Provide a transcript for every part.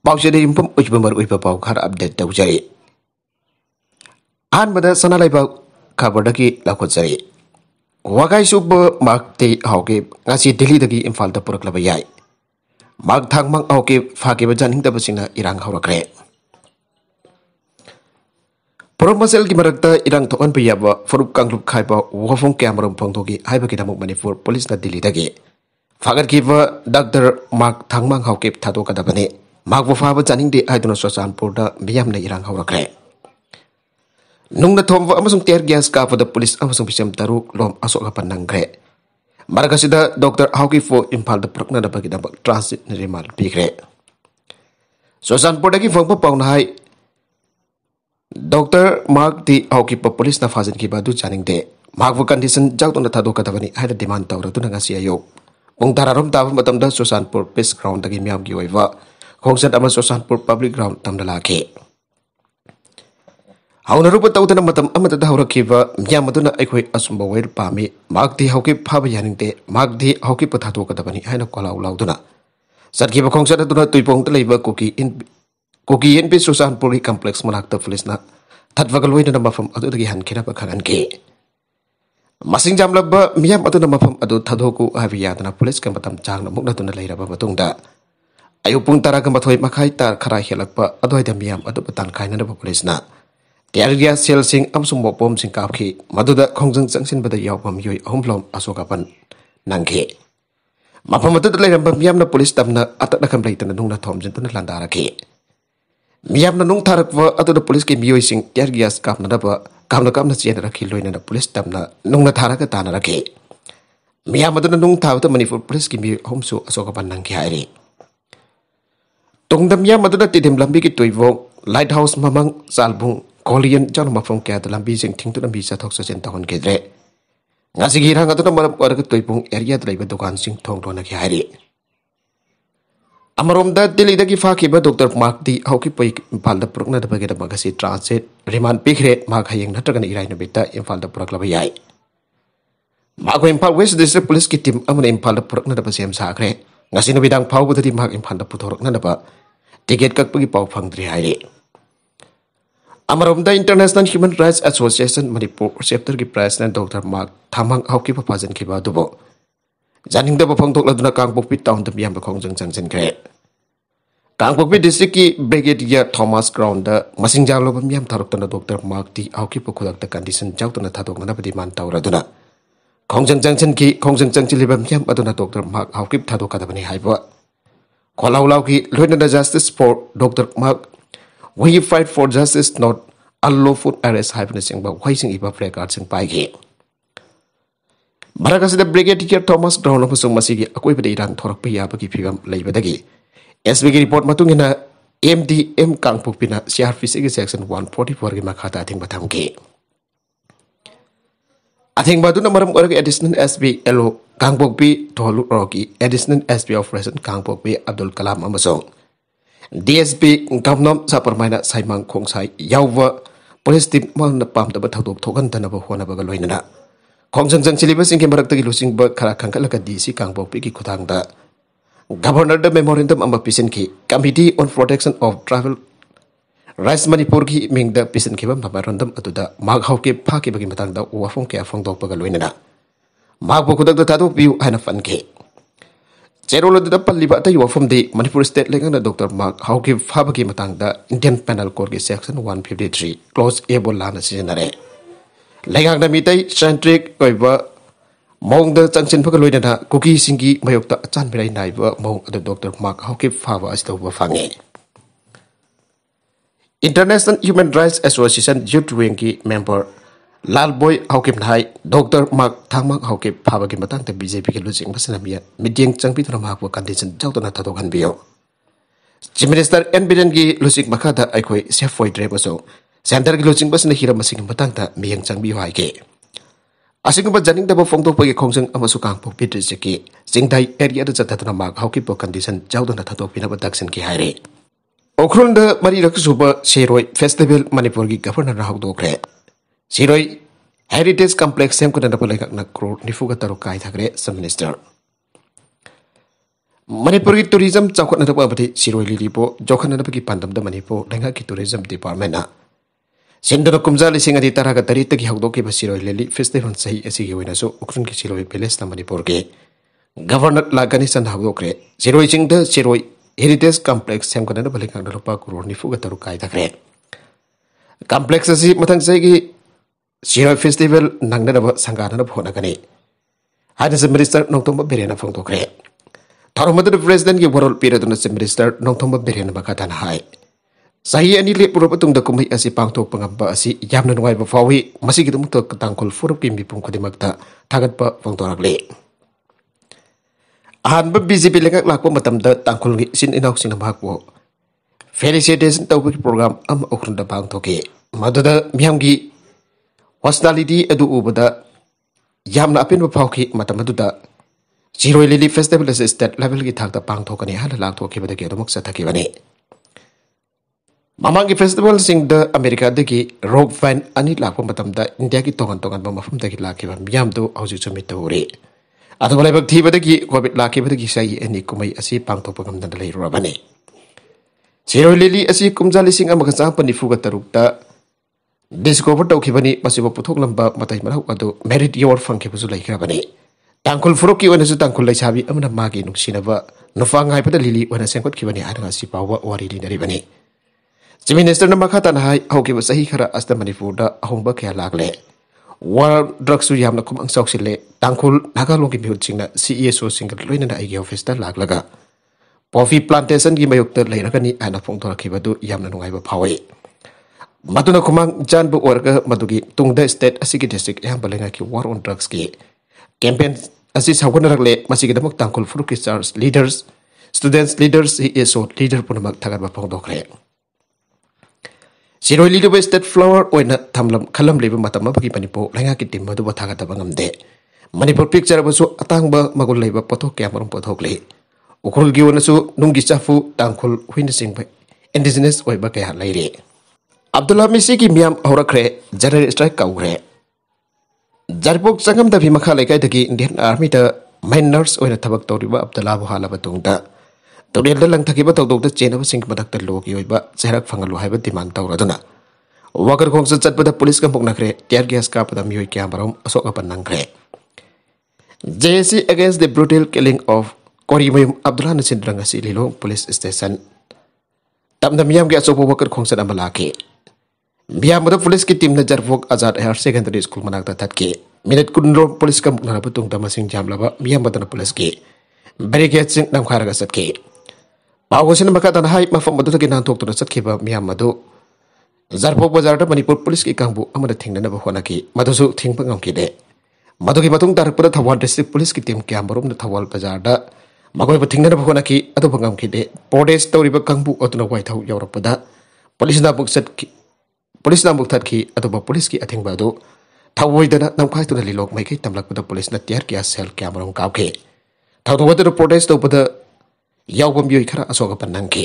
Pausada impam ujbamar ujbapau khar update tawjari. Ahanbada sanalaibak khabardagi lakhotjari. Wagai suba makte hauke ngasi Delhi dagi Imphal da puraklaba yai. Mag thangmang hauke phageba janingdabasingna irang haurakre. Purok masel ki marakta irang thokan piyaba Faruq Kanglup khaiba wafong kamaram phongthoki haibaki damuk Manipur police na Delhi dagi. Fagar kiba Dr. Mark thangmang hauke thado kadabani. Mag wafaba janingde aiduna Susanpurda miyamna irang haurakre. Nungna thomwa amasung tear gas kapada police amasung pisam taruk lom asok kapan nangre. Margasida Dr. Hauki fo Imphal da prakna da bagi dabak transit nirimal pikre. Susanpurda ki fongpa paunahai Dr. Mark di Hauki pa police na fajan ki badu janingde. Mag wa condition jauh na thado kadabani haida demand tawra tu ngasi ayok. Ung tararom tawa matamda Susanpur Peace Ground dagi miyam ki waiwa. Khongsat ama Susanpur Public Ground tamda laki. Haunarupa tawdana matam amata haurakhiba miyam aduna aikhoi asumba wair pami magdi hauki phaba yaningte magdi hauki pathato kadabani haina kolau lauduna sarkiba khongsat aduna tuipong ta leiba kuki NP Susanpuri complex manakta police na thatwagal waina mafam adudagi hankira ba khagan ke masing jamlaba miyam aduna mafam adu thadoku habiyadana police ka matam changna mukna tuna leiraba matungda ayupung tara ka mathoi makhai tar khara helakpa adoida miyam adu patan khaina na police na Tiargia sel sing amsung mopom sing kapki maduda khongjang changsin bada yawpam yoi ahumlom asokapan nangke mapamatu leiramba miyamna police tamna atak nakam leitana nungna thomjin tana landarake miyamna nung tharakwa atuda police ke miyoi sing tiargia kapna daba kamna chena rakhi loina police tamna nungna tharaka tana rake miyamadu nung thawta Manipur police ke mi homsu asokapan nangke hairi tongdam miyamadu tidim lambi ki toivo lighthouse mamang salbung Kolian jangan mafong kaya dalam bising ting tu nabi sathok sajen tahun kedre. Ngasi girang atau nama warga tuipung area terlibat dokan sing thong dona ki hari. Amarom da Delhi dagi fakiba Dr. Mark di hauki pai Imphal da purukna da bageda magasi transit riman pikre mag hayeng natragan irai nabita Imphal da purak laba yai. Mago Imphal West District Police ki tim amuna Imphal da purukna da basem sakre. Ngasi nabidang pau budadi mag Imphal da putorok na ba tiket kak pagi pau phangdri hari. Amarom the International Human Rights Association Manipur chapter ki president Dr. Mark Thamang Hauki papajan ki badubo janing da bapang tok laduna Kangpokpi town da miyam khongjang changchen kre Kangpokpi district ki brigadier Thomas Ground da masing jalo miyam tharuk tana Dr. Mark ti Hauki pakudak da condition jaw tana thadok na badi man tawra duna khongjang changchen ki khongjang changchili ba miyam aduna Dr. Mark Hauki thadok kadabani haiba kholaulaw ki loina da justice for Dr. Mark We fight for justice, not unlawful arrest. Happiness sing ba why sing iba placard sing pai ki. Barakas the brigadier Thomas Brown of sung masigi akoi pada irang thorak piya bagi pigam lai badagi. SBG report matungina MDM Kangpokpi na CRPC section 144 ki makhata ating batang ki. Ating batu na maram orang additional SB LO Kangpokpi Tholu Rocky additional SB operation Kangpokpi Abdul Kalam amasong. DSP Gamnom sa permaina saimang khongsai yawa police team mal na pam da bathadok thokan dana ba hona ba galoina na khongjang jang chiliba sing ke marak tagi lusing ba khara khangkal ka DC Kangpokpi ki khutang da governor da memorandum amba pisen ki committee on protection of travel rights Manipur ki ming da pisen ki ba memorandum atuda mag hau ke pha ki bagi matang da wafong ke afong dok ba galoina na mag ba kudak da tadu piu haina fan ke Cerolo da palliba ta wafam de Manipur state lengan Dr. Mark Hauki Fabaki matang da Indian Penal Code ki section 153 clause A bola na sinare lengang da mitai centric koiba mong da changchen phaka loina na kuki singi mayok ta chan birai nai ba mong adu Dr. Mark Hauki Faba asto ba fange International Human Rights Association Youth Wing ki member Lalboy Haukim Nai, Dr. Mark Thangmang Haukip Pabaki Matang the BJP ki losing Basanamia, Midiang Changpi to Mark condition Jautan Tatokan Bio. Chief Minister Nbidan ki losing Makata Aikoi Sefoi Drebaso, Center ki losing Basan Hira Masing Matanta, Miang Changbi Haike. Asing ba janing da ba phong to pagi khongsang amasukang po pitrisi sing dai area da jatata Mark Haukip condition Jautan Tatok Pinabataksen ki Haire. Okrun da Mari Raksuba Sheroi Festival Manipur ki Governor Rahuk Dokre. Siroi Heritage Complex sem ko na napalay na crore ni fuga taro kai thagre sa minister. Manipur की tourism चाखोटनरप अबदि सिरोय लिलिपो जोखननपकी पांदमदा मणिपुर लेंगा की tourism department ना सेंदर कुमजा लिसिंग अधि तरह तरी तक हौदोकी सिरोय लिलि फेस्टिवल सही असिगी ओइनासो उखरुन की सिरोय पैलेस ना मणिपुर के गवर्नर लागनी सन हौदोक्रे सिरोय चिंगद सिरोय हेरिटेज कॉम्प्लेक्स सेमकनन बलिंगांग रुपा करोड़ निफु गतरु कायदाख्रे कॉम्प्लेक्स असि मथंग सैगी सिरोय फेस्टिवल नंगनब संगानन फोनगनी हाइनस मिनिस्टर नोंतोंब बेरेना फोंदोक्रे थारोमदर प्रेसिडेंट की वरोल पीरदुन से मिनिस्टर नोंथोंब बेरेना बखातान हाय सही अनि लेपुरब तुंग द कुमै असि पांगथोक पंगब असि यामना नुवाइब फावी मसिगिदमुक्त तांखुल फुरुप की मिपुम खदिमक्ता थागतप फोंदोरगले अहानब बीजेपी लेंगक लाकपो मतमद तांखुल की सिन इनाउसिन महकपो फेलिसिटेशन तौबकी प्रोग्राम अम उखरुंद पांगथोके मदद मियामगी हॉस्पिटैलिटी अदु उबदा यामना अपिन फावकी मतमदुदा सिरोय लिलि फेस्टिवल स्टेट लेवल की थाकता पांगथोकनी हाल लाथोखिबदगी अदुमक सथकिबनी ममांगी फेस्टिवल सिंग द अमेरिका दगी रॉक फैन अनि लाखो मतमदा इंडिया की तोगन तोगन मफम दगी लाखिबा मियाम दो हौजि समिट तौरे अदुग लेबक थीबदगी कोविड लाखिबदगी सही एनी कुमै असि पांगथोपगमदन लेरुबने सिरोय लिलि असि कुमजा लिसिंग अमग चापनि फुगा तरुक्ता डिस्कवर तौखिबनी मसिबो पुथोकलंबा मतै मरौ अदु मेरिट योर फंखिबसु लैखरबने तांकुल फुरुकी ओनसु तांकुल लैसाबी अमना मागी नुक्सिनबा नुफांग हाइपदा लिलि ओना सेंखटखिबनी हारगा सि पावा वारी लिनरिबनी चीफ मिनिस्टर मखाता हाई हौकिब सही खरा अस्त मणिपुर अहोंब क्या लागले वार ड्रग्सु यामना खुमंग चौसिले तांखुल नागालोंग की मिहुतसिंगना सीईएसओ सिंग लोइनना आइगे ऑफिसदा लागलगा कॉफी प्लांटेशन की मयुक्त लेरगनी आना फोंथोरखिबदु यामना नुंगाइबा फावे मदुना खुमंग जानबु ओरगा मदुगी तुंगदा स्टेट असिगी डिस्ट्रिक्ट याम बलेंगा की वार ऑन ड्रग्स की कैंपेन असि सावगनरगले मसिगिदमक तांखुल फुरुकी charge leaders students leaders CESO leader पुनमक थागरबा फोंदोखरे सिरोय लिलुब स्टेट फ्लावर ओइना थमलम खलम लेब मतम बगी मणिपुर लेंगा की टीम मधु थागतब ngamde मणिपुर पिक्चर बसु अतांग मगुल लेब पोथोक कैमरम पोथोकले उखुल की ओनसु नुंगी चाफु तांखुल हुइन सिंग इंडिजिनस ओइबा कया लेरे अब्दुल्ला मिसी की मियाम हौरखरे जनरल स्ट्राइक काउरे जरपुक संगम दबी मखा लेकाय दगी इंडियन आर्मी द मेन नर्स ओइना थबक तौरिबा अब्दुल्ला बुहाला बतुंगदा तौरेल लंथकिबा तौदोक चेनब सिंग मदक लोगी ओइबा चेरक फंगलु हाइबा डिमांड तौरदुना वाकर खोंस चटबदा पुलिस का मुकनखरे टियर गैस कापदा मियोय क्यामरम असोक अपन नंगरे JC against the brutal killing of Korimayum Abdullah नसिंद्रंग असि लिलोंग पुलिस स्टेशन तमना मियाम के असोक वाकर खोंस अमलाके मियाम मद पुलिस की टीम ने जरफोक आजाद हायर सेकेंडरी स्कूल मनाकता थटके मिनट कुनरो पुलिस का मुकनरा बतुंग दमसिंग जामलाबा मियाम मदन पुलिस के बैरिकेड सिंग नमखारगा सटके पावगोसिन मकादन हाई मफम मदुदगी नांथोक्तुना चटखिबा मियाम मदु जरफोक बाजार मणिपुर पुलिस की कांगबु अमदा थिंगनब होनाकी मदुसु थिंगबा ngamkide मदुगी मतुंग तारकपदा थवाल डिस्ट्रिक्ट पुलिस की टीम क्यामरुम थवाल बाजार मगोइब थिंगनब होनाकी अदुब ngamkide पोडेस तौरिबा कांगबु अदुना वाइथौ यौरपदा पुलिस ना बुक थटकी अदुब पुलिस की अथिंगबा दु थवोइदना नमखाइतुना लिलोक मैकै तमलकपदा पुलिस ना टियर क्या सेल क्यामरुम कावखे थौदोबद पोडेस तौबदा यावबम योय खरा असोग पन्नंगे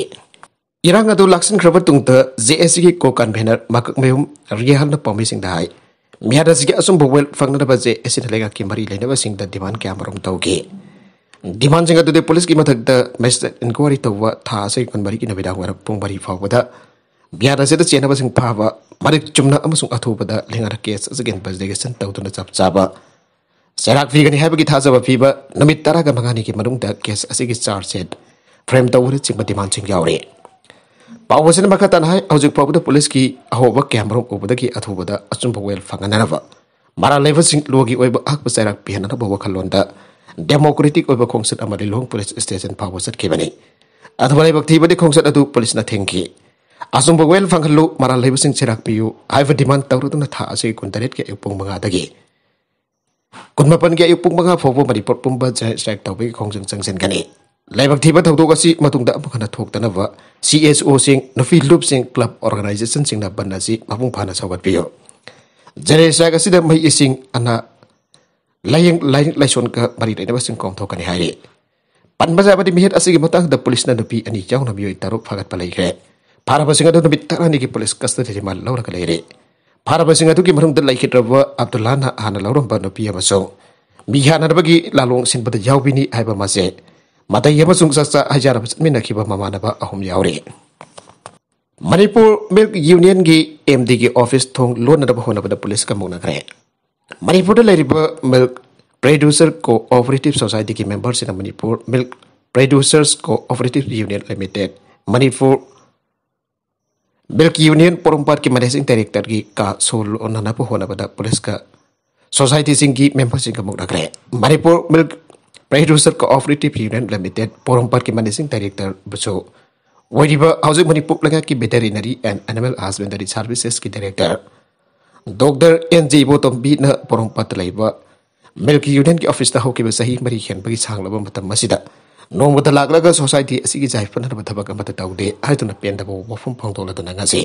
इरांग अदु लाक्सन खरब तुंगत जेएससी की को कन्वेनर मककमयम रिहल न पमिसिंग दाई मियादसगी असुम बोवेल फंगनब जेएससी लेगा की मरी लेनब सिंग द डिमांड के अमरम तौगे डिमांड सिंग अदु पुलिस की मथक द मैजिस्ट्रेट इंक्वायरी तौवा था से कनबरी की नबिदा वर पुंग बरी फावदा मियादसे द चेनब सिंग फावा मरि चुमना अमसुंग अथुबदा लेंगर केस अगेन इन्वेस्टिगेशन तौदुना चपचाबा सेराक फिगनी हाबगी थाजब फिबा नमित तरागा मंगानी की मनुंगदा केस असिगी चार्ज सेट फ्रेम तौर चिंग डिमांड सिंग यावरे पावसन मखतन हाई हौजिक फावदा पुलिस की अहोब कैमरा उबदगी अथुबदा अचुंब वेल फंगनरब मारा लेव सिंग लोगी ओइब अकब सेराक पिहनना बव खलोंदा डेमोक्रेटिक ओइब खोंसत अमदि लोंग पुलिस स्टेशन फाव सटखिबनी अथबले बक्तिबदि खोंसत अदु पुलिस ना थेंकी अचुंब वेल फंगलु मारा लेव सिंग सेराक पियु हाइव डिमांड तौरदुना था असि कुंतरेट के उपुंग मंगादगी कुनमपन के उपुंग मंगा फाव मणिपुर पुंबा स्ट्राइक तौबी खोंजंग चंगसेनगनी लाइबक थीबा थौदोगसी मतुंगदा अमखना थोक्तनबा सीएसओ सिंग नफी लूप सिंग क्लब ऑर्गेनाइजेशन सिंग ना बननासी मपुंग फाना सौगतपियो जरेसा गसिदा मई इसिंग अना लायंग लाइसन का मरी लेनबा सिंग कोंथोकनी हाइरे पनबजाबदि मिहेत असिगी मतंग द पुलिस ना नुपी अनि चाउना मियोय तारुक फागत पलाइखरे फारबा सिंग अदु नबित तरानी की पुलिस कस्टडी मा लौरक लेरे फारबा सिंग अदु की मरुंग द लाइखित्रबा अब्दुल्ला ना हाना लौरम बा नुपी अमसो मिहानरबगी लालोंग सिनबद यावबिनी हाइबा मासे matai amasung saksa hajar mina khiba mamanaba ahum yauri. Manipur Milk Union gi MD gi office thong lona da hona da police ka mona kare. Manipur da leriba Milk Producer Cooperative Society ki members in Manipur Milk Producers Cooperative Union Limited Manipur Milk Union porompat ki managing director ki ka sol onana po hona da police ka society singi members singa mona kare. Manipur Milk Producer Cooperative Union Limited porompat ki managing director buso Wadiba Housing Manipur Laga ki Veterinary and Animal Husbandry Services ki Director Dr. N.J. Botom B na porompat laiba Milk Union ki office ta hoki ba sahi mari khen bagi sanglaba matam masida no mata laglaga society asigi jai pan na bataba ka mata taude ai tuna pen da bo wafum phangtola tuna ngasi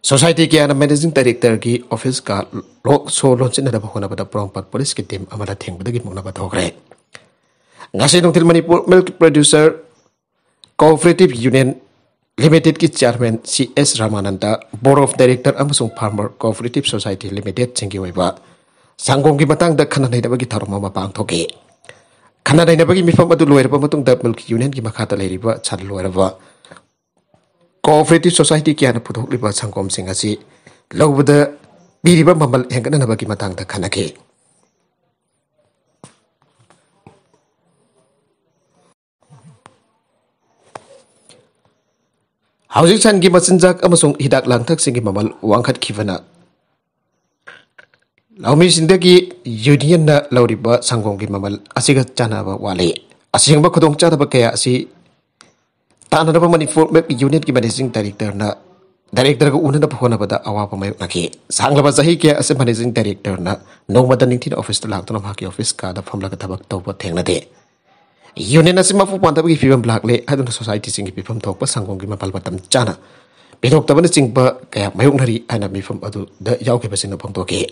society ki ana managing director ki office ka lok so launch na da hona bata porompat police ki team amala thengba dagi mona bata hokre ngasi nongtil Manipur Milk Producer Cooperative Union Limited ki chairman C.S. Ramananda, Board of Director amasung Farmer Cooperative Society Limited chingi waiba sangong ki matang da khana naida bagi tharoma ma pang thoke khana naida bagi mifam adu loirba matung da Milk Union ki makhata leiriba chal loirba Cooperative Society ki ana puthok liba sangkom sing asi lobda biriba mamal hengana na bagi matang da khana ke Housing Chan gi machinjak amasung hidak langthak singi mamal wangkhat khivana Laumi sindagi union na lauriba sangong gi mamal asiga chanaba wale asingba khudong chadaba kaya asi tanaraba Manipur Milk Union ki managing director na director ga unana phona bada awapa may naki sanglaba sahi kya ase managing director na nongmada ningthin office ta laktona haki office ka da famla ka thabak tawba thengna de Union asi mafu panta bagi fibam black le aduna society singi pifam thokpa sangong gi mapal batam chana pilok tabana chingba kaya mayong nari ana mifam adu da yauke basina phangtoke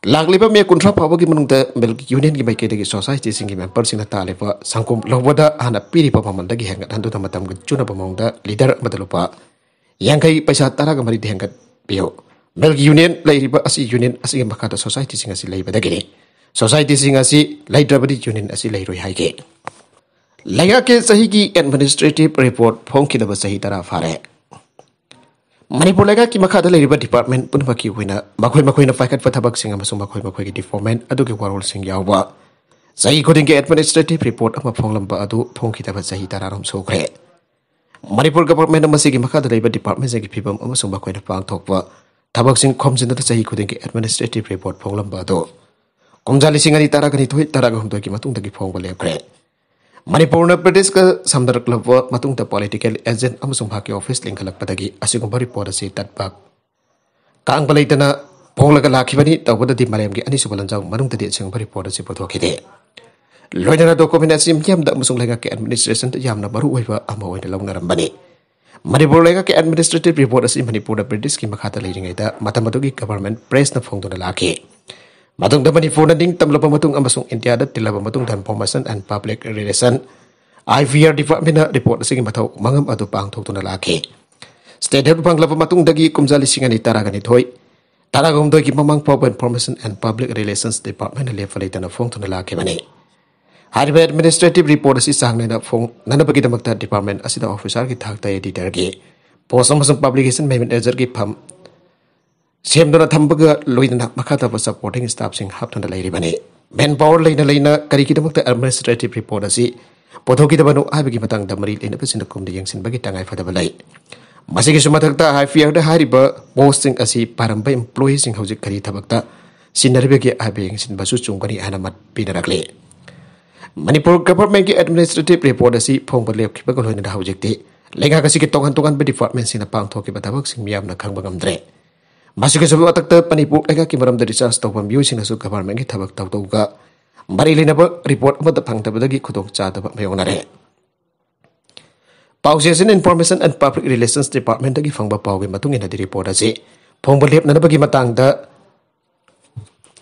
Lagliba me kuntra pawagi manungda Milk Union gi maike dagi society singi member sina talepa sangkom lobada ana piri pa pamanda gi hengat handu tamatam gi chuna pamongda leader madalupa yangkai paisa taraga mari hengat pio Milk Union lairiba asi union asi makata society singa si laiba dagi Society singa si Laidrabadi Union asi lairoi haike. Laya ke sahi ki administrative report phongki daba sahi tara fare. Manipur laga ki makha da lairiba department punba ki huina makhoi na faikat pathabak singa masung makhoi ki department adu ki warol sing yawa. Sahi koding ke administrative report ama phonglamba adu phongki daba sahi tara rom sokre. Manipur government amasi ki makha da lairiba department sagi phibam amasung makhoi na pang thokwa thabak sing khomjinda da sahi koding ke administrative report phonglamba adu Komjali singani taragani thoi taragam to ki matung tagi phong bale kre Manipur na Pradesh ka samdar club matung ta political agent amasung haki office lingkalak padagi asigum bari policy tatbak kang balai tana phong laga lakhibani tawbada di malayam gi ani subalan jaw manung tadi asing bari policy pothokhide loidana document asim yam da amasung laga ke administration ta yamna baru oiba ama oina launa rambani Manipur laga ke administrative report asim Manipur na Pradesh ki makhata leiringai da matamatugi government press na phong dona lakhe Matung da Manipur na ding tamlapa matung amasung India da tilaba matung dan Information and Public Relation IVR Department na report sige matau mangam adu pang thok tuna laki State Head panglapa matung dagi kumjali singani taragani thoi taragom doi ki mamang pop Information and Public Relations Department na level itana phong tuna laki mani Hariba administrative report asi sangne na phong nana bagi damakta department asida officer ki thakta editor ki post amasung publication manager ki pham Semdona thambaga loidana makhata ba supporting staff sing haptana lairibani manpower leina kari kidamakta administrative report asi pothoki dabanu abigi matang da mari leina pasina kumde yangsin bagi tangai fada balai masigi sumathakta high fear da hariba posting asi paramba employees sing hojik kari thabakta sinarbegi abe yangsin basu chungkani anamat pinarakle Manipur government ki administrative report asi phongba lepkhiba ko loina da hojikti lenga kasi ki tongan be department sina pang thoki batabak sing miyamna khangba ngamdre Masuk ke sebuah takta Manipur lega ki maram dari research tau pambiu sing nasu government ki thabak tau ga mari lena ba report ama ta phang tabadagi khudong cha ta mayong nare Pausiasin Information and Public Relations Department dagi phangba pawge matung ina di report ase phongba lep na bagi matang da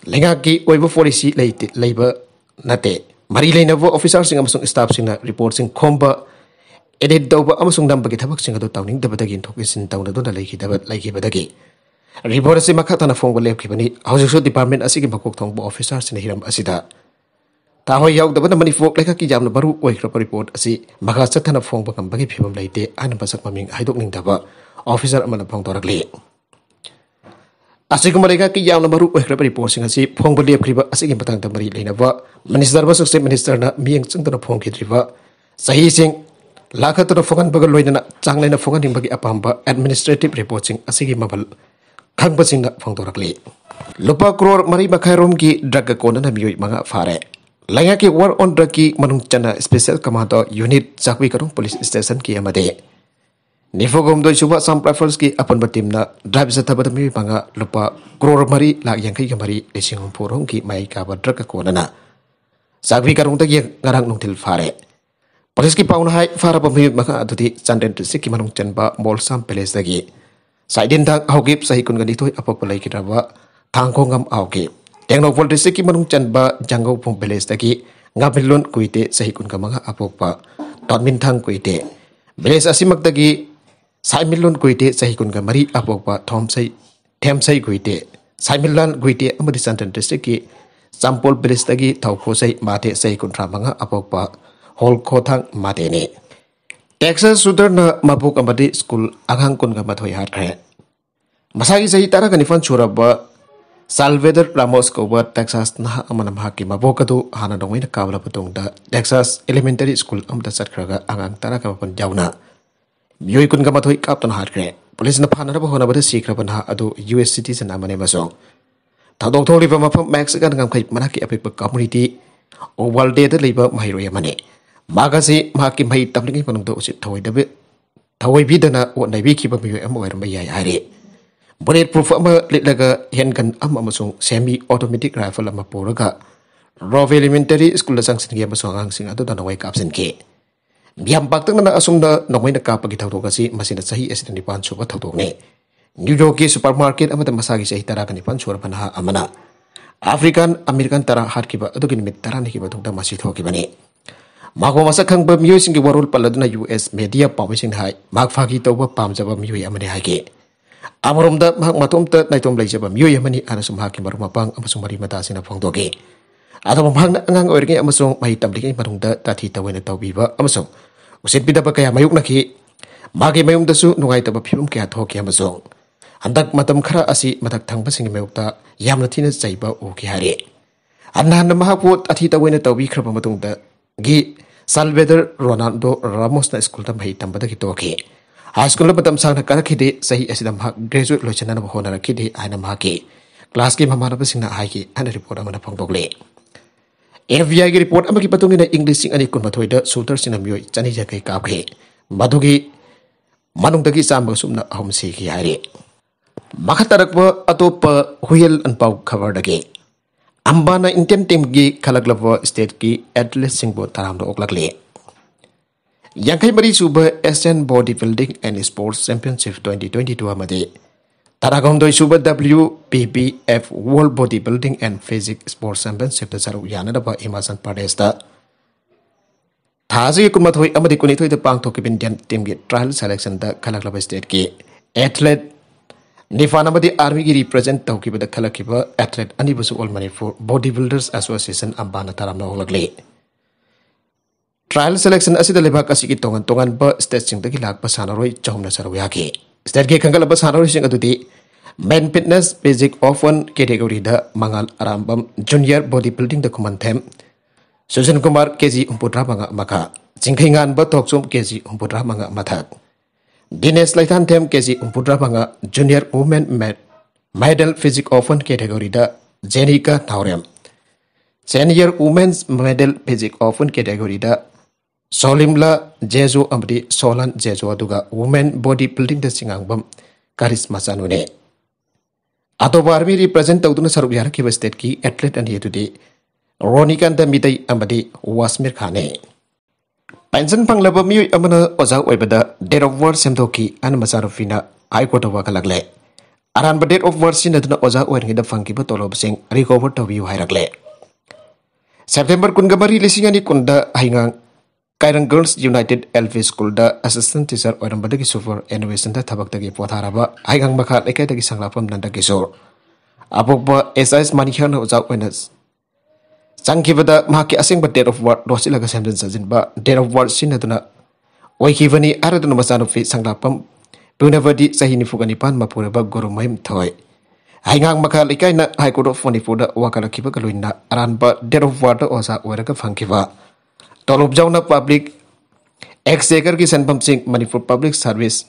lenga ki oiba policy leiba nate mari lena ba officer sing amasung staff sing na report sing khomba edit dauba amasung dam bagi thabak sing adu tawning dabadagi thokisin tawna do na leiki badagi Report asi makata na phone lep kibani housing department asi ki bakok thong bo officer sin hiram asida ꯊꯥꯍꯣꯏ ꯌꯥꯎꯗꯕꯅ Manipur ꯂꯩꯉꯥꯛꯀꯤ ꯌꯥꯝꯅ ꯃꯔꯨ ꯑꯣꯏꯈ꯭ꯔꯕ report ꯑꯁꯤ ꯃꯈꯥ ꯆꯠꯊꯅ ꯐꯣꯡꯕ ꯉꯝꯕꯒꯤ ꯐꯤꯚꯝ ꯂꯩꯇꯦ ꯍꯥꯏꯅ ꯃꯁꯛ ꯃꯃꯤꯡ ꯍꯥꯏꯗꯣꯛꯅꯤꯡꯗꯕ ꯑꯣꯐꯤꯁꯔ ꯑꯃꯅ ꯐꯣꯡꯗꯣꯔꯛꯂꯤ꯫ ꯑꯁꯤꯒꯨꯝꯕ ꯂꯩꯉꯥꯛꯀꯤ ꯌꯥꯝꯅ ꯃꯔꯨ ꯑꯣꯏꯈ꯭ꯔꯕ ꯔꯤꯄꯣꯔꯠꯁꯤꯡ ꯑꯁꯤ ꯐꯣꯡꯕ ꯂꯦꯞꯈ꯭ꯔꯤꯕ ꯑꯁꯤꯒꯤ ꯃꯇꯥꯡꯗ ꯃꯔꯤ ꯂꯩꯅꯕ ꯃꯤꯅꯤꯁꯇꯔ ꯑꯃꯁꯨꯡ ꯆꯤꯐ ꯃꯤꯅꯤꯁꯇꯔꯅ ꯃꯤꯠꯌꯦꯡ ꯆꯪꯗꯅ ꯐꯣꯡꯈꯤꯗ꯭ꯔꯤꯕ ꯆꯍꯤꯁꯤꯡ ꯂꯥꯈꯠꯇꯨꯅ ꯐꯣꯡꯍꯟꯕꯒ ꯂꯣꯏꯅꯅ ꯆꯥꯡ ꯅꯥꯏꯅ ꯐꯣꯡꯍꯟꯅꯤꯡꯕꯒꯤ ꯑꯄꯥꯝꯕ ꯑꯦꯗꯃꯤꯅꯤꯁꯇ꯭ꯔꯦꯇꯤꯕ ꯔꯤꯄꯣꯔꯠꯁꯤꯡ ꯑꯁꯤꯒꯤ ꯃꯃꯜ ꯈꯪꯕꯁꯤꯡꯅ ꯐꯣꯡꯗꯣꯔꯛꯂꯤ꯫ ꯂꯨꯄꯥ ꯀ꯭ꯔꯣꯔ 4.5 ꯗ꯭ꯔꯒ ꯀꯣꯟꯅꯅ ꯃꯤꯑꯣꯏ 5 ꯐꯥꯔꯦ꯫ ꯂꯩꯉꯥꯛꯀꯤ ꯋꯥꯔ ꯑꯣꯟ ꯗ꯭ꯔꯒꯀꯤ ꯃꯅꯨꯡ ꯆꯟꯅ ꯁ꯭ꯄꯦꯁꯤꯌꯦꯜ ꯀꯃꯥꯟꯗꯣ ꯌꯨꯅꯤꯠ ꯆꯥꯛꯄꯤ ꯀꯔꯣꯡ ꯄꯨꯂꯤꯁ ꯁ꯭ꯇꯦꯁꯟꯒꯤ ꯑꯃꯗꯤ 94 ꯁꯨꯕ ꯑꯁꯥꯝ ꯔꯥꯏꯐꯜꯁꯀꯤ ꯑꯄꯨꯟꯕ ꯇꯤꯝꯅ ꯗ꯭ꯔꯥꯏꯕ ꯆꯠꯊꯕꯗ ꯃꯤꯑꯣꯏ 5 ꯂꯨꯄꯥ ꯀ꯭ꯔꯣꯔ 4,83,000 ꯃꯌꯥꯏ ꯀꯥꯕ ꯗ꯭ꯔꯒ ꯀꯣꯟꯅꯅ ꯆꯥꯛꯄꯤ ꯀꯔꯣꯡꯗꯒꯤ ꯉꯔꯥꯡ ꯅꯨꯡꯊꯤꯜ ꯐꯥꯔꯦ꯫ ꯄꯨꯂꯤꯁꯀꯤ ꯄꯥꯎꯅ ꯍꯥꯏ ꯐꯥꯔꯕ ꯃꯤꯑꯣꯏ 5 ꯑꯗꯨꯗꯤ ꯆꯥꯟꯗꯦꯜ ꯗꯤꯁꯇ꯭ꯔꯤꯛꯀꯤ ꯃꯅꯨꯡ ꯆꯟꯕ ꯃꯣꯜꯁꯥꯝ ꯚꯤꯂꯦꯖꯗꯒꯤ ꯁꯥꯏꯗꯤꯟꯊꯥꯡ ꯑꯥꯎꯒꯤꯞ ꯆꯍꯤ 22 ꯑꯄꯣꯛꯄ ꯂꯩꯈꯤꯗ꯭ꯔꯕ ꯊꯥꯡꯈꯣꯡꯉꯝ ꯑꯥꯎꯒꯤꯞ, ꯇꯦꯡꯅꯧꯄꯜ ꯗꯤꯁꯇ꯭ꯔꯤꯛꯀꯤ ꯃꯅꯨꯡ ꯆꯟꯕ ꯖꯪꯒꯧꯄꯨꯡ ꯚꯤꯂꯦꯖꯗꯒꯤ Ngabilon Kuite Sahi 15 apokpa Todminthang Kuite Village asimaktagi Saimilon Kuite Sahi 13 apokpa Themsai Kuite Saimilan Kuite amadi Santan District ki Sampol Village tagi Thaukosai Mate Sahi 13 apokpa Holkothang Mate ni Texas Sudarna Mabuk amadi School Aghang Kunga Mathoi Hatkre Masagi Sahi Taraganifan Suraba Salvador Ramos Cover Texas na amana mahaki mabokadu hana dongwina kabla patungda Texas Elementary School amda satkraga angang tara kamapan jauna yoi kun gamathoi kapton hatkre police na phana ba hona bada sikra banha adu US citizen amane masong thadok tholi ba mafam max gan ngam khai manaki apik community oval day da leiba mahiro yamane magasi mahaki mai tamlingi panungda usit thoi dabe thoi bidana o naibi ki ba mi amoir mai yai hari Bulletproof ama litlaga handgun amasung semi automatic rifle ama poraga Rove Elementary School la sangsin ge amasung angsing adu danawai kapsin ke biam baktang na asumda nomaina kapagi thawdok asi masina sahi asidani pan suba thawdok ne New York ki supermarket amada masagi sahi tarakani pan sura panha amana African American tara harkiba adu ki nimit tarani ki batungda masi thoki bani Mako masa khangba miyo singi warul paladuna US media publishing hai magfagi tawba pamjaba miyo amane hai ke Amoromda mahak matomta naitom laijaba miyoy amani anasum haki marumapang amasung marimata sina phongdoge adom mahak na angang oirge amasung mahitamligi marungda tathi tawena tawbiba amasung usit bidaba kaya mayuk nakhi magi mayumdasu nungaitaba phibum kaya thoki amasung handak matam khara asi mathak thangba singi mayukta yamna thina chaiba oki hari anna mahakpo tathi tawena tawbi khraba matungda gi Salvador Ronaldo Ramos na school ta mahitambada ki toki High school matam sang nakakide sahi asidam hak graduate lochana na bahona rakide aina mahaki class ki mamana basing na haiki ana report amana phangdogle FBI ki report amaki patungi na English sing ani kun mathoida shooter sinamyoi chani jakai kapkhe madugi manungdagi samba sumna ahum si ki hari makatarakwa atopa huyel anpau khabar dage ambana Indian team ki khalaglava state ki athlete singbo taramdo oklakle Yankai Mari Suba Asian Bodybuilding and Sports Championship 2022 amade Taragomdoi Suba WBBF World Bodybuilding and Physique Sports Championship da saru yanadaba Himachal Pradesh da Thaji kumathoi amadi kunithoi da pangthok Indian team ki trial selection da khalaklaba state ki athlete Nifanamadi Army ki represent tawkiba da khalakiba athlete anibusu all Manipur Bodybuilders Association ambana taramna holagle Trial selection asida lebak asiki tongan ba state sing dagi lak pa sanaroi chomna sarwa ki state ke kangal ba sanaroi sing adudi men fitness basic often category da mangal arambam junior bodybuilding da kumantem Susan Kumar keji umputra manga maka jingkhingan ba tokchum keji umputra manga mathak Dinesh Laithan them keji umputra manga junior women medal physic often category da Jenica Thaurem senior women's medal physic often category da Solimla Jeju amdi Solan Jeju aduga women bodybuilding da singangbam Karisma Sanune Atoba Army represent tawduna saruk yaraki state ki athlete ani today Ronikan da midai amadi Wasmir Khane Pension panglaba mi amana oja oibada date of birth semdoki an masarufina high court of wakalagle aran ba date of birth sinaduna oja oirngi da fangiba tolob sing recover to view hairakle September kungamari lisingani kunda hingang Kairang Girls United LV School da assistant teacher oirambadagi super innovation da thabakdagi potharaba haigang makha lekaidagi sanglapam nanda kisor apokba SIS manikhan oja oinas changkibada mahaki asengba date of birth rosilaga semjin sajinba date of birth sinaduna oikibani araduna masanufi sanglapam punavadi sahini fuganipan mapuraba goromai thoi Haingang maka likai na High Court of Manipur wakala kiba kaluina aranba date of birth osa weraga fangkiba tolop jauna public exchequer ki senpam sing Manipur Public Servants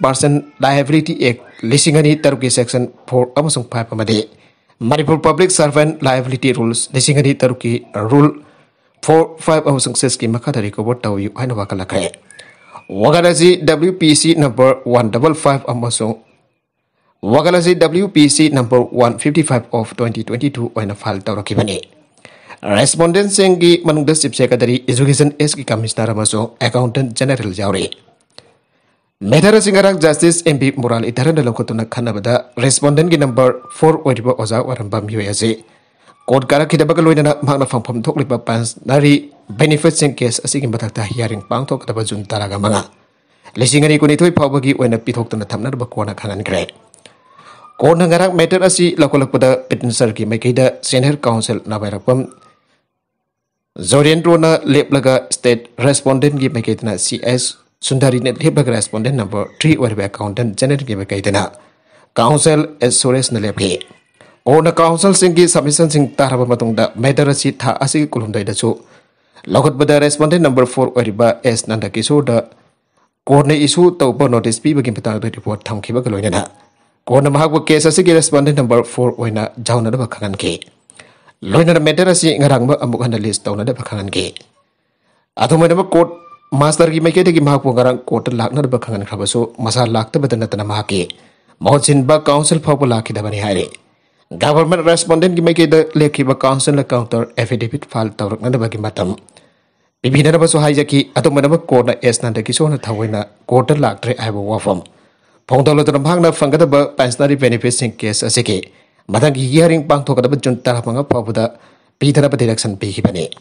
Person Liability Act lisingani taruki section 4 amasung 5 amade Manipur Public Servant Liability Rules lisingani taruki rule 4 5 amasung 6 ki makada recover tawi haina wakala kre wagalaji WPC number 155 amasung Wagalaji WPC number 155 of 2022 oina file tawrakibani. Respondent sengi manungda Chief Secretary Education S ki Commissioner amaso Accountant General Jauri. Methara singarak Justice MP Moral itaran dalam kotuna khanabada respondent ki number 4 oiriba oza warambam UAC. Code kara kidaba kaloina magna phangpham thokliba pans nari benefit sing case asigi mathakta hearing pangthok kadaba jun taraga manga. Lisingani kunithoi phawbagi oina pithoktuna thamna ba kona khanan kre. Kona ngarak matter asi lakolakpada petitioner ki maikaida senior counsel nabairapam Zorientro na leplaga state respondent ki maikaidana CS Sundari net leplaga respondent number 3 warba accountant general ki maikaidana counsel S Suresh na lephi Ona counsel singi submission sing taraba matungda matter asi tha asi kulumdai da chu lokotbada respondent number 4 warba S Nanda Kishore da kone issue tawba notice pi bagi patang report thamkhiba kaloina Kona mahakwa case asigi respondent number 4 oina jauna da bakhangan ke loina da matter asi ngarang ba amuk handa list tauna da bakhangan ke athumai da court master ki maikete ki mahakwa ngarang court lakna da bakhangan khabaso masa lakta badana tana mahake mohsin ba council phawpa lakhi da bani haire government respondent ki maikete lekhi ba council la counter affidavit file tawrak na da bagi matam bibhina da baso haijaki athumai da court na es nanda ki sona thawaina court laktre aiba wafam Pongtolo to Ramhangna Fangadaba Pensionary Benefits in case as a key. Madang hearing Pangtokadaba Jun Tarapanga Pabuda, Peter up direction Pihibani.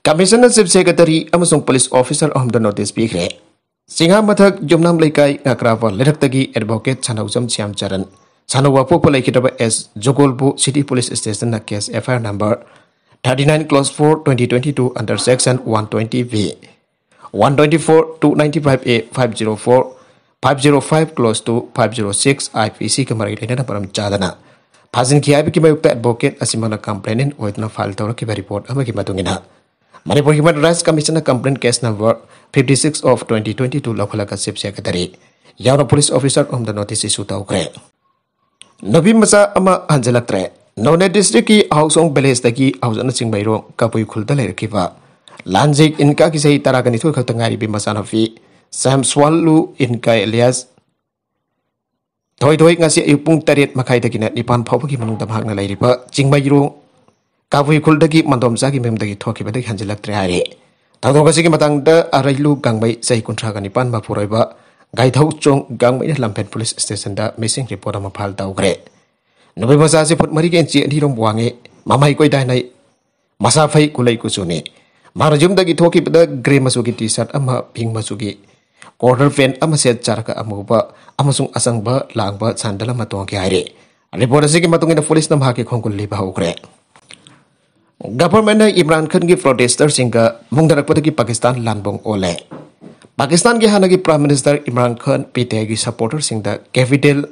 Commissioner Chief Secretary Amazon Police Officer on the notice Pigre. Singa Matak Jumnam Lekai Nakrava Leratagi Advocate Sanawzam Siam Charan. Sanawa Populakitaba S. Jogolbu City Police Station case FIR number 39 clause 4 2022 under section 120V 124 295A 504 505 close to 506 IPC kemarin lena param chadana phajin ki abi ki mayukta advocate asimana complainant oitna file tawra ki report ama ki matungina Manipur Human Rights Commission complaint case number 56 of 2022 lokhalaka Chief Secretary yauna police officer on the notice issue tawkre Nabi masa ama hanjalaktre None district ki hausong beles dagi hausana singbairo kapui khulda lerkiba lanjik inka ki sei taragani thu khatangari bi masana fi Sam Swallu in Kai Elias Toy ngasi ipung tarit makai dagina nipan phawki manung damhak na lairiba chingmairo kavui khuldagi mandom sagi memdagi thoki badagi hanjilak trehare tadogasi ki matang da arailu gangbai sai kuntra ga nipan ma puraiba gaithau chong gangbai lampen police station da missing report ama phal tawgre nobe masa se phut mari gen chi anhirom wange mamai koi dai nai masa phai kulai kusune marajum dagi thoki bada gray masugi t-shirt ama pink masugi Order pen ama set charaka amuba amasung asangba langba sandala matong ki haire report asigi matong ina police nam hake khongkul liba ukre government Imran Khan ki protesters singa mungdarak pataki Pakistan lanbong ole Pakistan ki hanagi prime minister Imran Khan pte ki supporter singda capital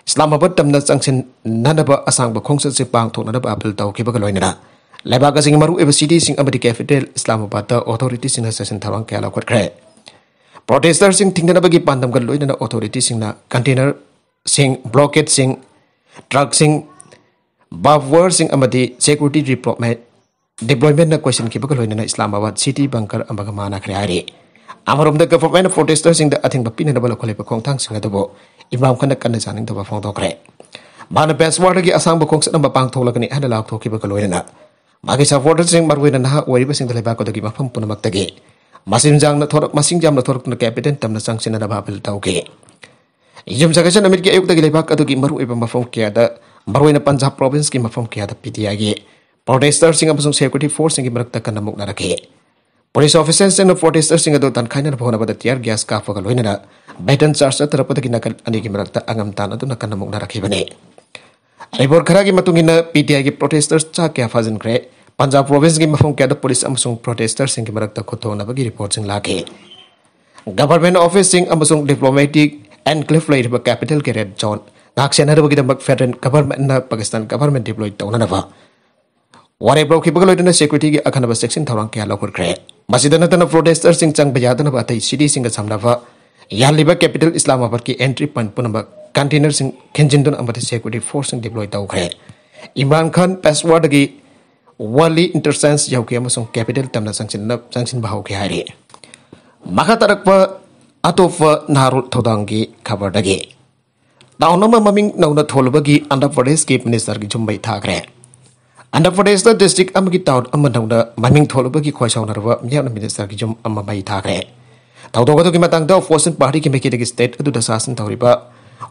Islamabad tamna changsin nanaba asangba khongsa se pang thona da appeal taw ki bagaloina leba ga sing maru eba city sing amadi capital Islamabad da authority sing session thawang kala khotkre Protesters sing tingna bagi pandam kan loina authority sing na container sing blockade sing truck sing buffer sing amadi security deployment na question ki baka loina na Islamabad city bunker ambaga mana khreari amarom da government protesters sing da athing bapina na bala khole pa khongthang sing adabo Imam Khan kan janing da ba phong dokre mana password gi asang ba khongsa na pang tholakani hada lak thoki baka loina na magi supporters sing marwina na wari ba sing da leba ko da gi mafam punamak tagi masing jam na thorak na capital tamna sangsina da babel tauke ijum sagasan amit ki ayuk da gilebak adu ki maru iba mafam kya da maru na Punjab province ki mafam kya da PTI gi protesters sing abasung security force sing marak ta kanamuk na rakhe police officers and protesters sing adu tan khaina bhona bada tear gas ka fagal hoina na beton charge tarapata ki nakal ani ki marak ta angam tan adu na kanamuk na rakhe bane report खरा की PTI की protesters चा क्या फाजनख्रे Punjab province की मफम क्या police protesters की मरक्ता खुथोनबगी रिपोर्ट लाखे गवर्नमेंट ऑफिस डिप्लोमेटिक एनक्लेव लेरिबा कैपिटल के रेड जोन नाक्सेनरबगीदमक federal government Pakistan government deploy तौननबा वारेब लौखिबगा लोइदना सिक्योरिटी की अखनबा सेक्शन थौरां क्या लौखुरख्रे मसिदा नतना प्रोटेस्टर्स सिंग चंग बयादनबा अतै सिटी सिंग समनबा यालिबा कैपिटल इस्लामाबाद की एंट्री पॉइंट पुनबा कंटेनर सिंग खेंजिनदुन अमदि सिक्योरिटी फोर्स सिंग डिप्लॉय तौख्रे इमरान खान पासवर्ड की वाली इंटरसेंस यौके अमसुंग कैपिटल तमना संगसिन बाहौके हारे मखा तरकपा अतोपा नारुल थौदांगी खबर दगे ताउनमा ममिंग नौना थोलबगी आंध्र प्रदेश के मिनिस्टर की जुम्बई थाखरे Andhra Pradesh district अमगी town अमनौना ममिंग थोलबगी खोइसाउनरबा मियाम minister की जुम अमबई थाखरे तौदोगदो की मतंगदा ऑपोजिशन पार्टी की मेकेदगी स्टेट अदुदा शासन तौरिबा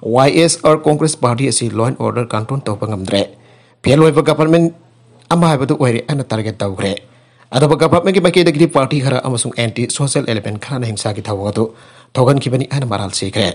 YSR कांग्रेस पार्टी असी लॉ एंड ऑर्डर कंट्रोल तौबा ngamdre फेल होइबा गवर्नमेंट अमा हाइबदु ओइरे अना टारगेट तौग्रे अदबा गवर्नमेंट की मेकेदगी पार्टी खरा अमसुंग एंटी सोशल एलिमेंट खरा हिंसा की थौगदो थौगन की बनी अना मराल सीखरे